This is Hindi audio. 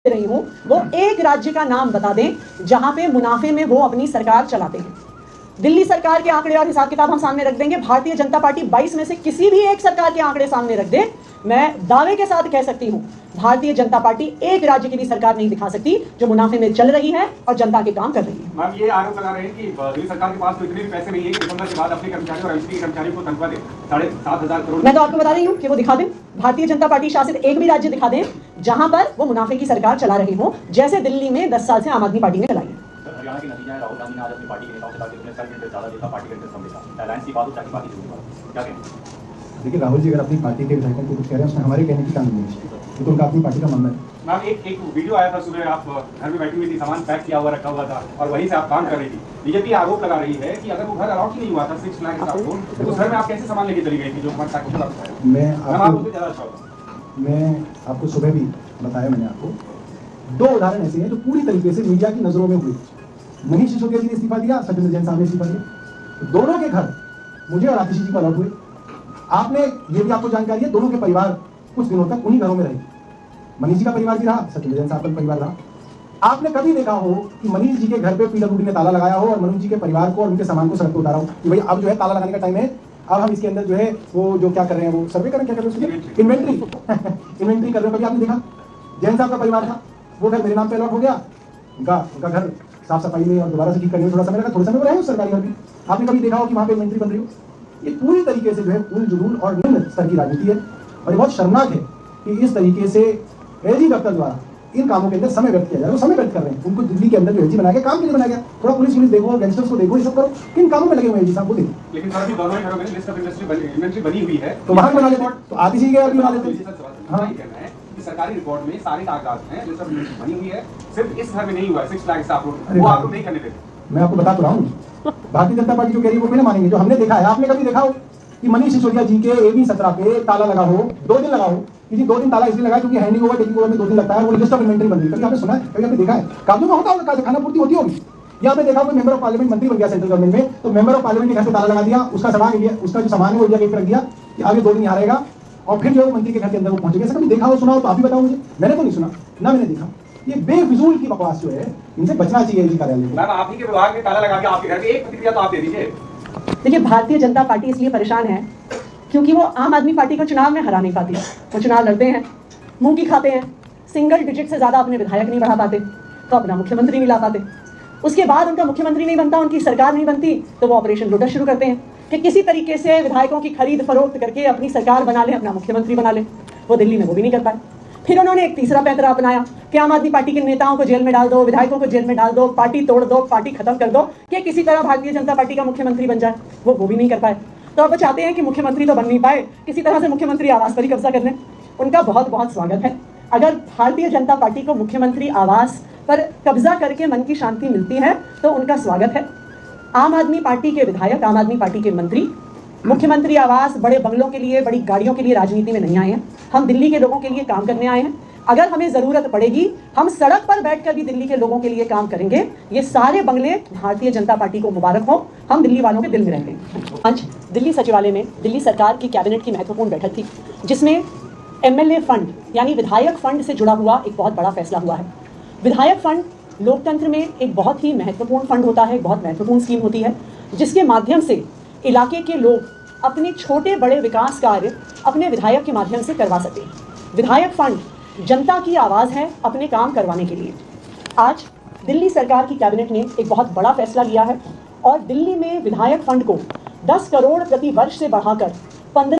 रही हूं, वो एक राज्य का नाम बता दें जहां पे मुनाफे में वो अपनी सरकार चलाते हैं। दिल्ली सरकार के आंकड़े और हिसाब किताब हम सामने रख देंगे। भारतीय जनता पार्टी 22 में से किसी भी एक सरकार के आंकड़े सामने रख दे, मैं दावे के साथ कह सकती हूं, भारतीय जनता पार्टी एक राज्य की भी सरकार नहीं दिखा सकती जो मुनाफे में चल रही है और जनता के काम कर रही है। मैम, ये आरोप लगा रहे हैं कि दिल्ली सरकार के पास तो इतने भी पैसे नहीं है कि दिसंबर के बाद अपने कर्मचारियों और एमसीडी के कर्मचारियों को तनख्वाह दे 7,500 करोड़। मैं तो आपको बता रही हूँ कि वो दिखा दें, भारतीय जनता पार्टी शासित एक भी राज्य दिखा दें जहां पर वो मुनाफे की सरकार चला रही हो, जैसे दिल्ली में 10 साल से आम आदमी पार्टी ने चलाई है। हरियाणा की नतीजा है, राहुल गांधी ने आज अपनी पार्टी के नेताओं से कहा कि उन्हें सेल्फ इंटरेस्ट ज्यादा देखा, पार्टी का इंटरेस्ट कम देखा। अलायंस की बात हो चाहे बाकी चीजों की बात, क्या कहें? देखिए, राहुल जी अगर अपनी पार्टी के विधायकों को कुछ कह रहे हैं, उसमें हमारे कहने की काम नहीं है, तो उनका अपनी पार्टी का मामला है। मैम, एक वीडियो आया था सुबह, आप घर में बैठी हुई थी, सामान पैक किया हुआ रखा हुआ था और वहीं से आप काम कर रही थी। बीजेपी आरोप लगा रही है कि अगर वो घर अलॉट ही नहीं हुआ था 6 लाख आपको, तो उस घर में आप कैसे सामान लेके चली गई थी जो हमारे साथ होता है? मैं आपको सुबह भी बताया, मैंने आपको 2 उदाहरण ऐसे हैं जो पूरी तरीके से मीडिया की नजरों में हुए। मनीष सिसोदिया जी ने इस्तीफा दिया, सत्येंद्र जैन साहब ने इस्तीफा दिया, दोनों के घर मुझे और आतिशी जी को अलॉट हुए। आपने ये भी आपको जानकारी है, दोनों के परिवार कुछ दिनों तक उन्हीं घरों में रहे। मनीष जी का परिवार भी रहा, सत्येंद्र जैन साहब का परिवार रहा। आपने कभी देखा हो कि मनीष जी के घर पे पीडब्ल्यूडी ने ताला लगाया हो और मनोज जी के परिवार को और उनके सामान को सड़क पर उतारा हो कि भाई अब जो है ताला लगाने का टाइम है, अब हम इसके अंदर जो है वो जो क्या कर रहे हैं, वो सर्वे करें, क्या कर रहे हैं, इन्वेंट्री इन्वेंट्री कर रहे हो? कभी आपने देखा? जैन साहब का परिवार था, वो घर मेरे नाम पे अलॉट हो गया, उनका घर साफ सफाई में और दोबारा से ठीक करने में थोड़ा समय लगा, थोड़े समय में रहे सरकारी घर भी। आपने कभी देखा हो कि वहाँ पे इन्वेंट्री बन रही हो? ये पूरी तरीके से जो है पूरी जुनून और निम्न स्तर की राजनीति है और ये बहुत शर्मनाक है कि इस तरीके से एजी दफ्तर द्वारा इन कामों के अंदर समय व्यक्त किया जा रहा है। वो समय व्यक्त कर रहे हैं, उनको दिल्ली के अंदर जो एजी बनाया गया काम के लिए बनाया गया। थोड़ा पुलिस देखो, गैंगस्टर्स को देखो, ये सब करो, किन कामों में लगे हुए एजी साहब? बोलिए। लेकिन सर, अभी दोनों घरों में लिस्ट ऑफ इन्वेंट्री बनी हुई है, तो वहां बना लेते, तो आप इसी के घर बना लेते। हाँ, कहना है कि सरकारी रिकॉर्ड में सारे कागजात हैं, लिस्ट ऑफ इन्वेंट्री बनी हुई है, सिर्फ इस घर में नहीं हुआ है 6 लाख वो आप लोग नहीं करने देते। मैं आपको बता तो रहा हूँ, भारतीय जनता पार्टी जो कह रही है वो पहले मानेंगे जो हमने देखा है। आपने कभी देखा हो कि मनीष सिसोदिया जी के AB 17 पे ताला लगा हो, 2 दिन लगा हो? किसी 2 दिन ताला इसलिए लगा क्योंकि हैंडिंग ओवर टेकिंग ओवर में 2 दिन लगता है, वो लिस्ट ऑफ इन्वेंटरी बन गई। कभी आपने सुना है? कभी आपने देखा है? कागजों में होता होगा, खाना पूर्ति होती होगी। या आपने देखा होगा मेंबर ऑफ पार्लियामेंट मंत्री बन गया सेंट्रल गवर्नमेंट में, तो मेंबर ऑफ पार्लियामेंट के घर पे ताला लगा दिया, उसका जो सामान है वो इंडिया गेट पे रख दिया कि आगे 2 दिन यहाँ रहेगा और फिर जो मंत्री के घर के अंदर वो पहुंच गया। कभी देखा हो, सुना हो तो आप भी बताओ मुझे। मैंने तो नहीं सुना, ना मैंने देखा। ये बेफिजूल की बकवास जो है, इनसे बचना चाहिए एजी कार्यालय को। मैम, आप ही के विभाग में ताला लगा के आपके घर पे एक प्रतिक्रिया तो आप दे दीजिए। देखिए, भारतीय जनता पार्टी इसलिए परेशान है क्योंकि वो आम आदमी पार्टी को चुनाव में हरा नहीं पाती। वो चुनाव लड़ते हैं, मुंह की खाते हैं, सिंगल डिजिट से ज्यादा अपने विधायक नहीं बढ़ा पाते, तो अपना मुख्यमंत्री नहीं ला पाते। उसके बाद उनका मुख्यमंत्री नहीं बनता, उनकी सरकार नहीं बनती, तो वो ऑपरेशन लोटस शुरू करते हैं कि किसी तरीके से विधायकों की खरीद फरोख्त करके अपनी सरकार बना ले, अपना मुख्यमंत्री बना ले। वो दिल्ली में वो भी नहीं कर पाए। फिर उन्होंने एक तीसरा पैंतरा अपनाया कि आम आदमी पार्टी के नेताओं को जेल में डाल दो, विधायकों को जेल में डाल दो, पार्टी तोड़ दो, पार्टी खत्म कर दो, कि किसी तरह भारतीय जनता पार्टी का मुख्यमंत्री बन जाए। वो भी नहीं कर पाए। तो अब चाहते हैं कि मुख्यमंत्री तो बन नहीं पाए, किसी तरह से मुख्यमंत्री आवास पर ही कब्जा कर लें। उनका बहुत बहुत स्वागत है। अगर भारतीय जनता पार्टी को मुख्यमंत्री आवास पर कब्जा करके मन की शांति मिलती है तो उनका स्वागत है। आम आदमी पार्टी के विधायक, आम आदमी पार्टी के मंत्री मुख्यमंत्री आवास, बड़े बंगलों के लिए, बड़ी गाड़ियों के लिए राजनीति में नहीं आए हैं। हम दिल्ली के लोगों के लिए काम करने आए हैं। अगर हमें जरूरत पड़ेगी हम सड़क पर बैठकर भी दिल्ली के लोगों के लिए काम करेंगे। ये सारे बंगले भारतीय जनता पार्टी को मुबारक हो, हम दिल्ली वालों के दिल में रहेंगे। आज दिल्ली सचिवालय में दिल्ली सरकार की कैबिनेट की महत्वपूर्ण बैठक थी, जिसमें MLA फंड यानी विधायक फंड से जुड़ा हुआ एक बहुत बड़ा फैसला हुआ है। विधायक फंड लोकतंत्र में एक बहुत ही महत्वपूर्ण फंड होता है, बहुत महत्वपूर्ण स्कीम होती है, जिसके माध्यम से इलाके के लोग अपने छोटे बड़े विकास कार्य अपने विधायक के माध्यम से करवा सकते हैं। विधायक फंड जनता की आवाज़ है अपने काम करवाने के लिए। आज दिल्ली सरकार की कैबिनेट ने एक बहुत बड़ा फैसला लिया है और दिल्ली में विधायक फंड को 10 करोड़ प्रति वर्ष से बढ़ाकर 15